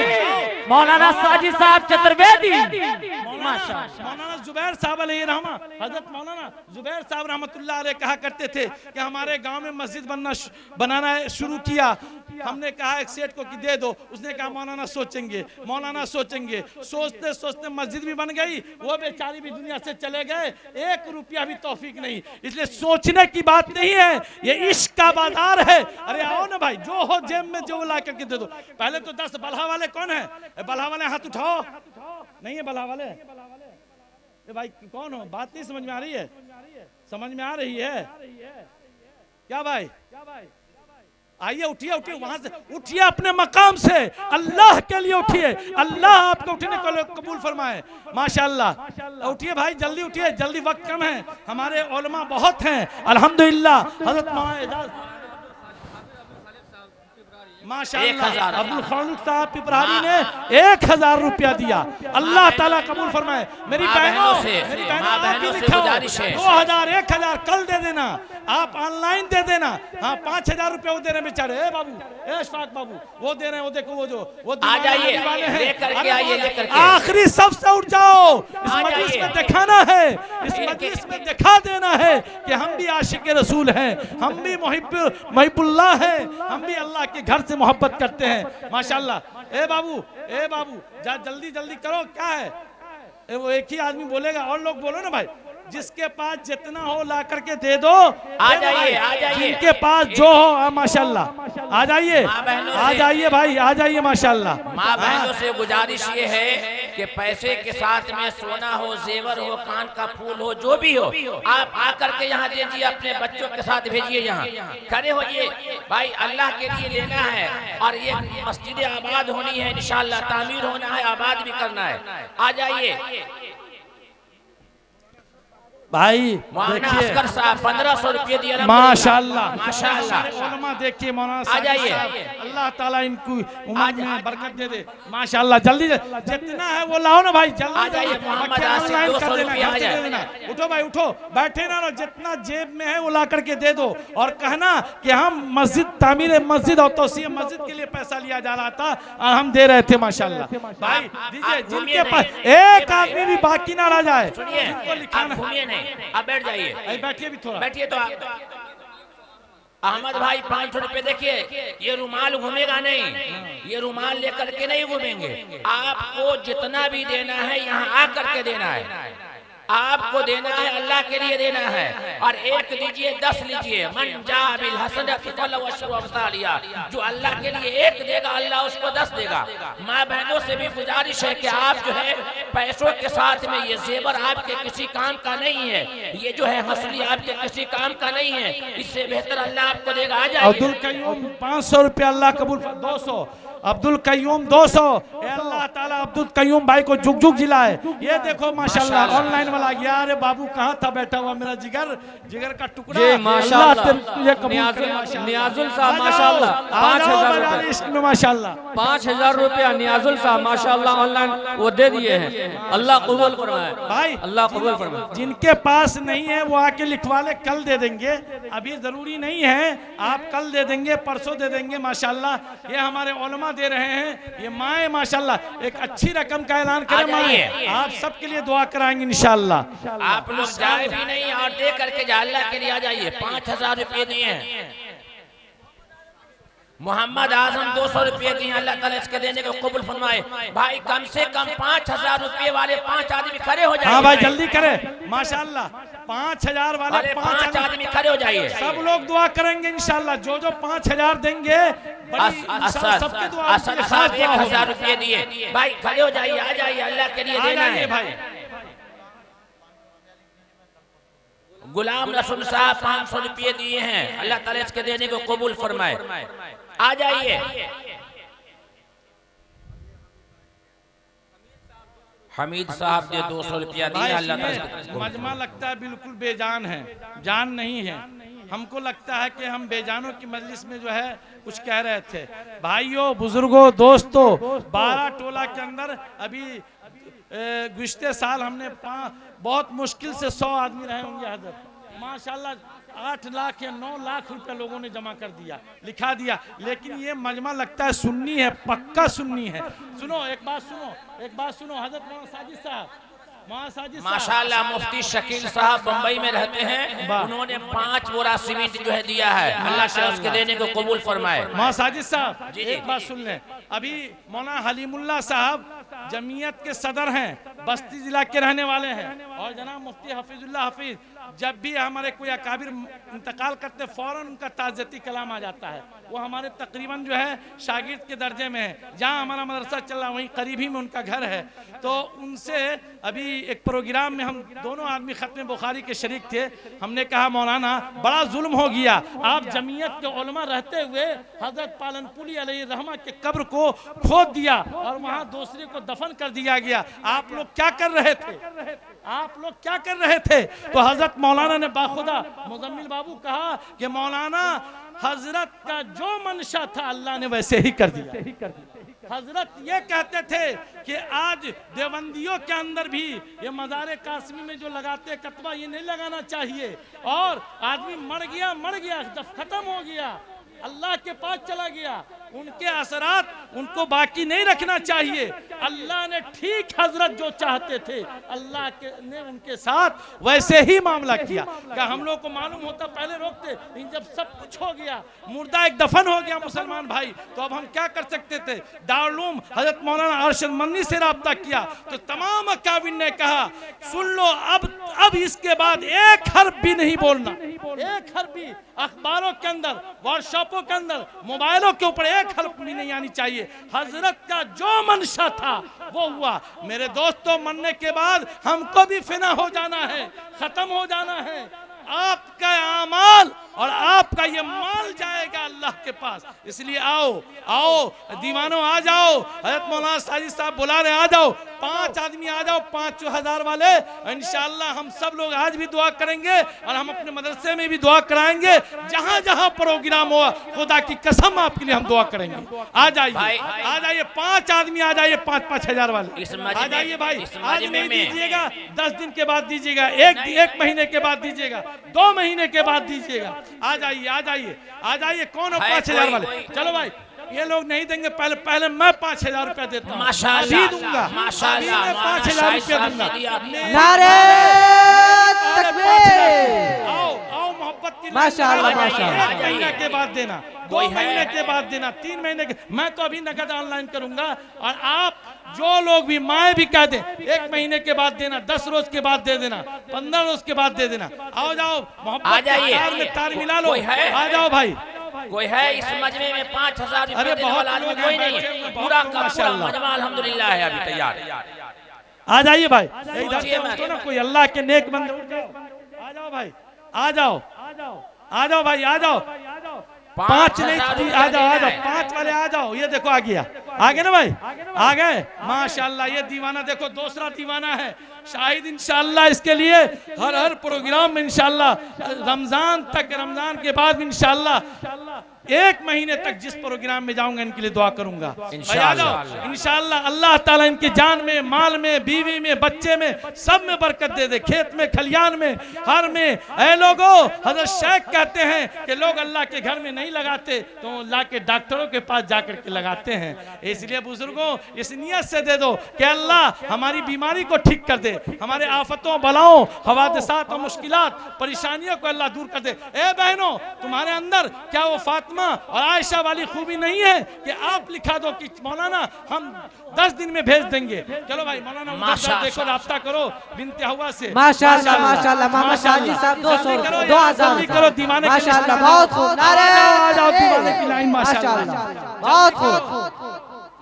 मौलाना साजिद साहब चतुर्वेदी, मौलाना जुबैर साहब अलैहि रहमा, हजरत मौलाना जुबैर साहब रहमतुल्लाह अलैह कहा करते थे कि हमारे गांव में मस्जिद बनाना शुरू किया। हमने कहा एक सेठ को कि दे दो, उसने कहा मौलाना सोचेंगे, मौलाना सोचेंगे। सोचते सोचते मस्जिद भी बन गई, वो बेचारी भी दुनिया से चले गए, 1 रुपया भी तौफीक नहीं। इसलिए सोचने की बात नहीं है, ये इश्क का बाजार है। अरे आओ ना भाई, जो हो जेब में जो ला करके दे दो। पहले तो 10 बल्हा वाले कौन है? बल्हा वाले हाथ उठाओ। नहीं है बल्हा वाले? ए भाई कौन हो? बात नहीं समझ में आ रही है? समझ में आ रही है क्या भाई? आइए उठिए, उठिए वहां से, उठिए अपने मकाम से, अल्लाह के लिए उठिए, अल्लाह आपको उठने को कबूल फरमाए। माशाअल्लाह उठिए भाई, जल्दी उठिए, जल्दी वक्त कम है, हमारे उलमा बहुत हैं अल्हम्दुलिल्लाह। हजरत मौलाना माशाअल्लाह अब्दुल खालिक साहब पिपरारी ने 1000 रुपया दिया, अल्लाह ताला कबूल फरमाए। मेरी बहनों से गुजारिश है, 2000 1000 कल दे देना, आप ऑनलाइन दे देना। हाँ 5000 रुपया वो दे रहे बेचारे। ए बाबू, ए अशफाक बाबू, वो दे रहे हैं, वो देखो वो आ जाइए, लेकर के आइए, लेकर के आखिरी सबसे उठ जाओ। इस मजलिस में दिखाना है, इस मजलिस में दिखा देना है कि हम भी आशिक रसूल हैं, हम भी मुहिब्बुल्लाह हैं, हम भी अल्लाह के घर से मोहब्बत करते हैं। माशाअल्लाह। ए बाबू जल्दी जल्दी करो, क्या है? वो एक ही आदमी बोलेगा, और लोग बोलो ना भाई। जिसके पास जितना हो ला करके दे दो। आ जाइए, आ जाइए, जिनके पास जो हो माशाल्लाह आ जाइए, आ जाइए भाई, आ जाइए माशाल्लाह। माँ बहनों से गुजारिश ये है कि पैसे के साथ में सोना हो, जेवर हो, कान का फूल हो, जो भी हो, आप आकर के यहाँ दीजिए, अपने बच्चों के साथ भेजिए। यहाँ खड़े होइए भाई, अल्लाह के लिए लेना है और ये मस्जिद आबाद होनी है इंशाअल्लाह, तामीर होना है, आबाद भी करना है। आ जाइए। भाई मौलाना देखिए असगर साहब 1500 रुपये दिए माशाअल्लाह माशाअल्लाह। उलमा देखिए मौलाना आ जाइए। अल्लाह ताला इनको उम्र में बरकत दे दे माशाअल्लाह। जल्दी जितना है वो लाओ ना भाई, जल्दी आ जाइए। मोहम्मद आसिफ 200 रुपये आ जाए। उठो भाई उठो, बैठे ना, जितना जेब में है वो ला करके दे दो और कहना कि हम मस्जिद तामीर मस्जिद और तौसीह मस्जिद के लिए पैसा लिया जा रहा था और हम दे रहे थे माशाअल्लाह। भाई दीजिए, जिनके पास एक आदमी भी बाकी ना रह जाए। सुनिए, आप घूमिए नहीं, आप बैठ जाइए, बैठिए भी थोड़ा, बैठिए। तो अहमद भाई 500 रुपए देखिए, ये रुमाल घूमेगा नहीं, ये रुमाल लेकर के नहीं घूमेंगे। आपको जितना भी देना है यहाँ आकर के देना है, आपको देना है, अल्लाह के लिए देना है। और एक दीजिए 10 लीजिए। मन जा बिल हसनत फलहु अशरु अम्सालिहा, जो अल्लाह के लिए एक देगा अल्लाह उसको 10 देगा। माँ बहनों से भी गुजारिश है कि आप जो है पैसों के साथ में ये जेवर आपके किसी काम का नहीं है, ये जो है हंसली आपके किसी काम का नहीं है, इससे बेहतर अल्लाह आपको देगा। आ जाइए। अब्दुल कयूम 500 रुपया अल्लाह कबूल, 200 अब्दुल कयूम 200। अल्लाह ताला अब्दुल कयूम भाई को जुग जुग जिलाए। ये देखो माशाल्लाह ऑनलाइन वाला गया। अरे बाबू कहाँ था बैठा हुआ मेरा जिगर, जिगर का टुकड़ा। जी माशाल्लाह, नियाजुल नियाजुल साहब माशाल्लाह 5000 में माशाल्लाह 5000 रुपया नियाजुल साहब माशाल्लाह ऑनलाइन वो दे दिए हैं। अल्लाह कबूल फरमाए भाई, अल्लाह कबूल फरमाए। जिनके पास नहीं है वो आके लिखवा ले, कल दे देंगे, अभी जरूरी नहीं है। आप कल दे देंगे, परसों दे देंगे माशाल्लाह। ये हमारे उलमा दे रहे हैं, ये माए माशाल्लाह एक अच्छी रकम का ऐलान करें। माए आप सबके लिए दुआ कराएंगे इंशाल्लाह। आप लोग जाए भी नहीं और दे करके जा, अल्लाह के लिए आ जाइए। 5000 रुपये दिए हैं। मोहम्मद आजम 200 रुपये दिए, अल्लाह ताला इसके देने को कबूल फरमाए। भाई कम से कम 5000 रुपये वाले 5 आदमी खड़े हो जाइए। हाँ भाई जल्दी करें माशाल्लाह। 5000 वाले 5 आदमी खड़े हो जाइए। सब लोग दुआ करेंगे इंशाल्लाह। जो जो 5000 देंगे सबके दुआ 1000 रुपये दिए। भाई खड़े हो जाइए, आ जाइए, अल्लाह के लिए देना है। भाई गुलाम रसूल साहब 500 रुपये दिए हैं, अल्लाह ताला इसके देने को कबूल फरमाए। आ जाइए। हमीद साहब ने 200 रुपया दिया, अल्लाह ताला। मजमा लगता है बिल्कुल बेजान है, जान नहीं है। हमको लगता है कि हम बेजानों की मजलिस में जो है कुछ कह रहे थे। भाइयों बुजुर्गों दोस्तों, 12 टोला के अंदर अभी गुज़िश्ते साल हमने बहुत मुश्किल से 100 आदमी रहे होंगे हज़रत। माशाल्लाह 8 लाख या 9 लाख रुपए लोगों ने जमा कर दिया, लिखा दिया। लेकिन ये मजमा लगता है सुन्नी है, पक्का सुन्नी है। सुनो एक बात सुनो हज़रत मौलाना साजिद साहब, माशाल्लाह मुफ्ती शकील साहब बम्बई में रहते हैं, उन्होंने 5 बोरा सीमेंट जो है दिया है, अल्लाह ताला उसके देने को कबूल फरमाए। मौलाना साजिद साहब एक बात सुन लें, अभी मौलाना हलीमुल्लाह साहब जमीयत के सदर हैं, बस्ती जिला के रहने वाले हैं, और जनाब मुफ्ती हफीजुल्लाह हफीज जब भी हमारे कोई अकाबिर इंतकाल करते फौरन उनका ताज़ियती कलाम आ जाता है। वो हमारे तकरीबन जो है शागिर्द के दर्जे में है, जहाँ हमारा मदरसा चल रहा है वहीं करीब ही में उनका घर है। तो उनसे अभी एक प्रोग्राम में हम दोनों आदमी खत्म बुखारी के शरीक थे। हमने कहा मौलाना बड़ा जुल्म हो गया, आप जमीयत के उलमा रहते हुए हजरत पालनपुरी अलैहि रहमा के कब्र को खोद दिया और वहाँ दूसरे को दफन कर दिया गया। आप लोग क्या कर रहे थे? तो हजरत मौलाना ने बाखुदा मुजम्मिल बाबू कहा कि मौलाना हजरत का जो मंशा था अल्लाह ने वैसे ही कर दिया। हजरत ये कहते थे कि आज देवबंदियों के अंदर भी ये मज़ार कासमी में जो लगाते कतबा ये नहीं लगाना चाहिए, और आदमी मर गया जब खत्म हो गया अल्लाह के पास चला गया, उनके असरात उनको बाकी नहीं रखना चाहिए। अल्लाह ने ठीक हजरत जो चाहते थे अल्लाह ने उनके साथ वैसे ही मामला किया। क्या हम लोग को मालूम होता पहले रोकते, लेकिन जब सब कुछ हो गया, मुर्दा एक दफन हो गया मुसलमान भाई, तो अब हम क्या कर सकते थे? दारुल हजरत मौलाना अरशद मन्नी से रब्ता किया तो तमाम अकाबिर ने कहा सुन लो, अब इसके बाद एक हर्फ भी नहीं बोलना, एक हर्फ भी अखबारों के अंदर, वर्कशॉपों के अंदर, मोबाइलों के ऊपर एक हर्फ भी नहीं आनी चाहिए। हजरत का जो मंशा था वो हुआ। मेरे दोस्तों, मरने के बाद हमको भी फिना हो जाना है, खत्म हो जाना है। आपका अमाल और आपका ये माल जाएगा अल्लाह अल्लाह के पास। इसलिए आओ आओ दीवानों, आ जाओ। हजरत मौलाना साजिद साहब बुला रहे, आ जाओ। 5 आदमी आ जाओ, 5,000 वाले। इंशाअल्लाह हम सब लोग आज भी दुआ करेंगे और हम अपने मदरसे में भी दुआ कराएंगे। जहां जहां प्रोग्राम हो, खुदा की कसम आपके लिए हम दुआ करेंगे। आ जाइए, आ जाइए, 5 आदमी आ जाइए, 5-5 हजार वाले आ जाइए भाई। आज नहीं दीजिएगा, 10 दिन के बाद दीजिएगा, एक महीने के बाद दीजिएगा, 2 महीने के बाद दीजिएगा। आ जाइए, आ जाइए, आ जाइए। कौन हो 5,000 वाले? चलो भाई, ये लोग नहीं देंगे, पहले मैं 5,000 रुपया देता हूँ, अभी दूंगा, माशाअल्लाह, मैं 5,000 रुपया दूंगा। नारे तकबीर। आओ आओ, मोहब्बत की माशाअल्लाह, माशाअल्लाह। 1 महीने के बाद देना, 2 महीने के बाद देना, 3 महीने के। मैं तो अभी नकद ऑनलाइन करूंगा। और आप जो लोग भी, माए भी कह दें, 1 महीने के बाद देना, 10 रोज के बाद दे देना, 15 रोज के बाद दे देना। आओ जाओ, मोहब्बत में तार मिला लो। आ जाओ भाई। कोई है इस मजमे में 5,000 अरे बहुत आदमी? लोग कोई हैं, नहीं है, बहुत पूरा लोग का पूरा मजमा अल्हम्दुलिल्लाह है अभी तैयार। आ जाइए भाई, सोचिए इधर मत। तो ना कोई अल्लाह के नेक बंदे उठ जाओ। आ जाओ भाई, आ जाओ, आ जाओ भाई, आ जाओ। 5 नहीं, आ जाओ, आ जाओ, 5 वाले आ जाओ। ये देखो आ गया, आ गए ना भाई, आ गए। माशाल्लाह, ये दीवाना देखो, दूसरा दीवाना है शाहिद। इंशाल्लाह इसके लिए हर प्रोग्राम में इंशाल्लाह रमजान तक, रमजान के बाद इंशाल्लाह 1 महीने तक जिस प्रोग्राम में जाऊंगा इनके लिए दुआ करूंगा इंशाल्लाह। अल्लाह ताला इनकी जान में, माल में, बीवी में, बच्चे में, सब में बरकत दे दे। खेत में, खलियान में, हर में। ऐ लोगों, हजरत शेख कहते हैं कि लोग अल्लाह के घर में नहीं लगाते तो ला के डॉक्टरों के पास जाकर के लगाते हैं। इसलिए बुजुर्गों, इस नियत से दे दो कि अल्लाह हमारी बीमारी को ठीक कर दे, हमारे आफतों, बलाओं, हवादिसात और मुश्किलात, परेशानियों को अल्लाह दूर कर दे। ए बहनों, तुम्हारे अंदर क्या वो फातिमा और आयशा वाली खूबी नहीं है कि आप लिखा दो कि मौलाना हम 10 दिन में भेज देंगे? चलो भाई, मौलाना उधर देखो, राब्ता करो बिनते हवा से। माशाअल्लाह, माशाअल्लाह। मोहम्मद साजिद साहब 200, 2,000 करो दीवाने। माशाअल्लाह, बहुत खूब। नारे आ जाओ दीवाने की लाइन। माशाअल्लाह, बहुत खूब।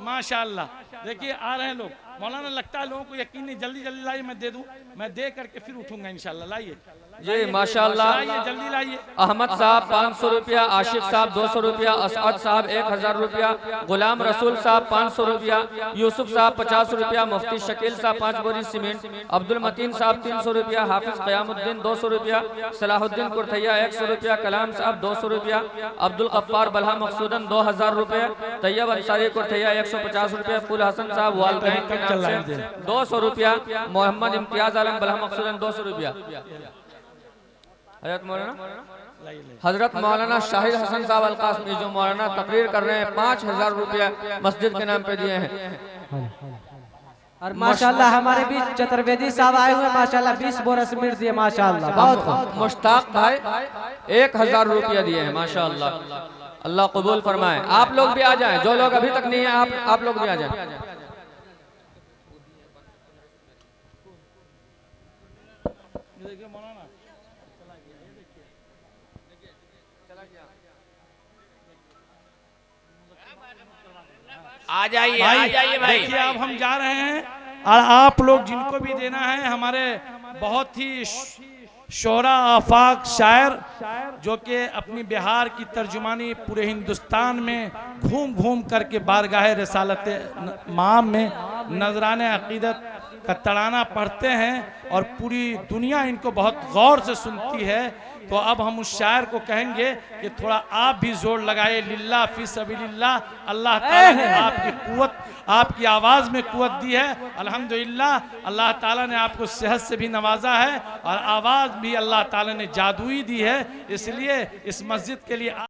माशाअल्लाह। देखिए आ रहे हैं लोग। मौलाना, लगता है लोगों को यकीन नहीं, जल्दी जल्दी लाइए, मैं दे दूं, मैं दे करके फिर उठूंगा इंशाल्लाह। लाइए जी, माशाअल्लाह। जल्दी लाइए। अहमद साहब 500 रुपया, आशिफ साहब 200 रुपया, असअद साहब 1000 रुपया, गुलाम रसूल साहब 500 रुपया, यूसुफ साहब 50 रुपया, मुफ्ती शकील साहब 5 बोरी सीमेंट, अब्दुल मतीन साहब 300 रुपया, हाफिज क़यामुद्दीन 200 रुपया, सलाहुद्दीन कुरथैया 100 रुपया, कलाम साहब 200 रुपया, अब्दुल गफ्फार बल्हा मकसूदन 2000 रुपया, तैयब अंसारी कुरथैया 150 रुपया, फुल हसन साहब वालदैन के नाम से 200 रुपया, मोहम्मद इम्तियाज आलम बल्हा मकसूदन 200 रुपया। हजरत मौलाना शाहिद हसन साहब अलकासमी जो मौलाना तकरीर कर रहे हैं 5,000 रुपया मस्जिद के नाम पे दिए हैं। और माशाअल्लाह हमारे बीच चतुर्वेदी साहब आए हुए, माशाअल्लाह 20 बोरा सीमेंट दिए, माशाअल्लाह, बहुत खूब। मुश्ताक भाई 1000 रुपया दिए हैं, माशाअल्लाह। अल्लाह कबूल फरमाए। आप लोग भी आ जाएं, जो लोग अभी तक नहीं है, आप लोग भी आ जाएं। आ जाइए, आ जाइए भाई। देखिए अब हम जा रहे हैं और आप लोग जिनको भी देना है, हमारे बहुत ही शोरा आफाक शायर जो कि अपनी बिहार की तर्जुमानी पूरे हिंदुस्तान में घूम घूम करके बारगाह रसालत माम में नजराने अकीदत का तराना पढ़ते हैं और पूरी दुनिया इनको बहुत गौर से सुनती है। तो अब हम उस शायर को कहेंगे कि थोड़ा आप भी जोर लगाए, लिल्लाह फी सबीलिल्लाह। अल्लाह ताला ने आपकी कुव्वत, आपकी आवाज़ में कुव्वत दी है, अल्हम्दुलिल्लाह। अल्लाह ताला ने आपको सेहत से भी नवाजा है और आवाज़ भी अल्लाह ताला ने जादुई दी है। इसलिए इस मस्जिद के लिए